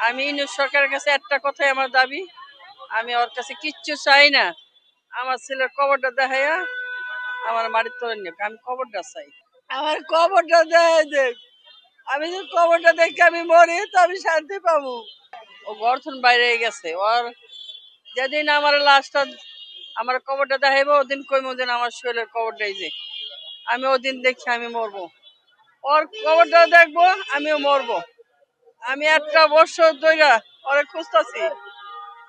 আমি ইউনূস সরকারের কাছে একটা কথাই আমার দাবি, আমি ওর কাছে কিচ্ছু চাই না। আমার ছেলের কবরটা দেখাইয়া আমার বাড়ির তোলে নিক, আমি কবরটা চাই। আমার কবরটা দেখাই দেখ, আমি যদি কবরটা দেখে আমি মরি তো আমি শান্তি পাবো। ও গর্থন বাইরে গেছে, ওর যেদিন আমার লাশটা আমার কবরটা দেখাইব ওদিন কইম যেন আমার শরীরের কবরটাই যে আমি ওদিন দেখি আমি মরবো। ওর কবরটা দেখবো আমিও মরবো। আমি একটা বছর ধইরা ওরে খুঁজতাছি,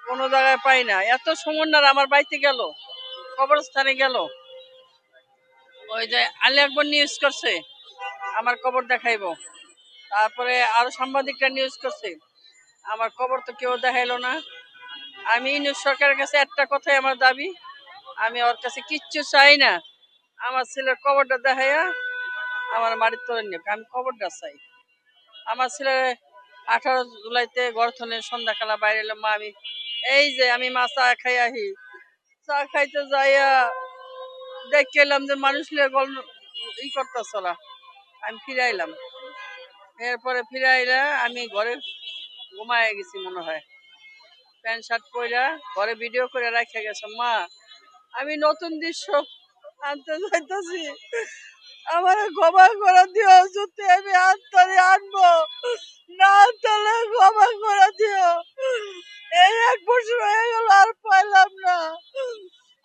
কোনো জায়গায় পাই না। এত সমন্বয় আমার বাড়িতে গেল, কবরস্থানে গেল, ওই যে আলী আকবর নিউজ করছে আমার কবর দেখাইবো, তারপরে আরো সাংবাদিকরা নিউজ করছে, আমার কবর তো কেউ দেখাইলো না। আমি ইউনূস সরকারের কাছে একটা কথাই আমার দাবি, আমি ওর কাছে কিচ্ছু চাই না। আমার ছেলের কবরটা দেখাইয়া আমার বাড়ির তোলে নিক, আমি কবরটা চাই। আমার ছেলে 18 জুলাইতে গর্থনের সন্ধ্যাকালা বাইরে এলাম, মা আমি এই যে আমি মা চা খাই আহি, চা খাইতে যাইয়া দেখে এলাম যে মানুষ ই করতেছ না। আমি ফিরে আইলাম, এরপরে ফিরে আইলা আমি ঘরে ঘুমায় গেছি মনে হয়, প্যান্ট শার্ট পরা ঘরে ভিডিও করে রাখে গেছে। মা আমি নতুন দৃশ্য আনতে যাইতেছি, আমার ক্ষমা করে দিও, যদি আমি আনতারি আনবো, না তাহলে ক্ষমা করে দিও। এই 1 বছর হয়ে গেল আর পাইলাম না,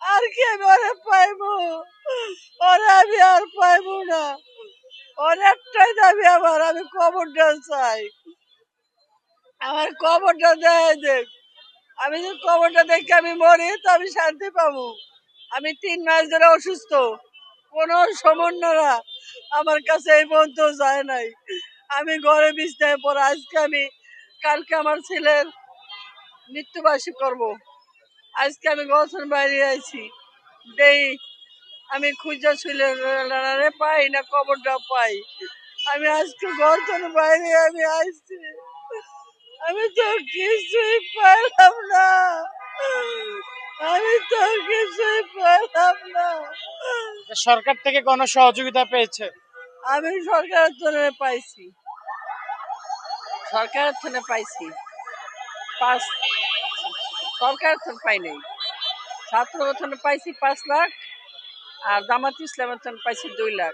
আর কি আমি ওরে পাইবো? ওরে আমি আর পাইবো না। ওর একটাই দাবি আমার, আমি কবরটা চাই, আমার কবরটা দেয় দেখ, আমি যদি কবরটা দেখে আমি মরি তো আমি শান্তি পাবো। আমি 3 মাস ধরে অসুস্থ, কোনো সমন্বয়রা আমার কাছে এই পর্যন্ত যায় নাই। আমি ঘরে বিছনায় পড়া, আজকে আমি কালকে আমার ছেলের মৃত্যুবার্ষিকী করব, আজকে আমি গছন বাইরে আইছি দেই, আমি খুঁজা ছেলে পাই না, কবরটা পাই। আমি আজকে গছন বাইরে আমি আইছি, আমি তো কিছুই পাইলাম না, আমি তো কিছুই পাইলাম না। সরকার থেকে কোনো সহযোগিতা পেয়েছে? আমি সরকারের তরফে পাইছি, সরকারের তরফে পাইছি পাঁচ, সরকারের তরফে পাই নাই, ছাত্র গঠনে পাইছি 5 লাখ, আর জামাত ইসলামের তরফে পাইছি 2 লাখ,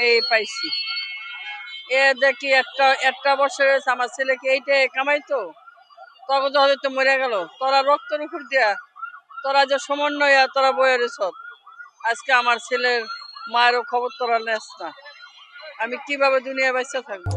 এই পাইছি। এ দেখি একটা একটা বছর হয়েছে আমার ছেলেকে এইটাই কামাইতো, তখন তো হয়তো মরে গেল। তোরা রক্তের উপর দিয়া, তোরা যে সমন্বয় তোরা বয়ে রেছ, আজকে আমার ছেলের মায়েরও খবর তোরা নেস না, আমি কিভাবে দুনিয়া বাঁচতে থাকবো?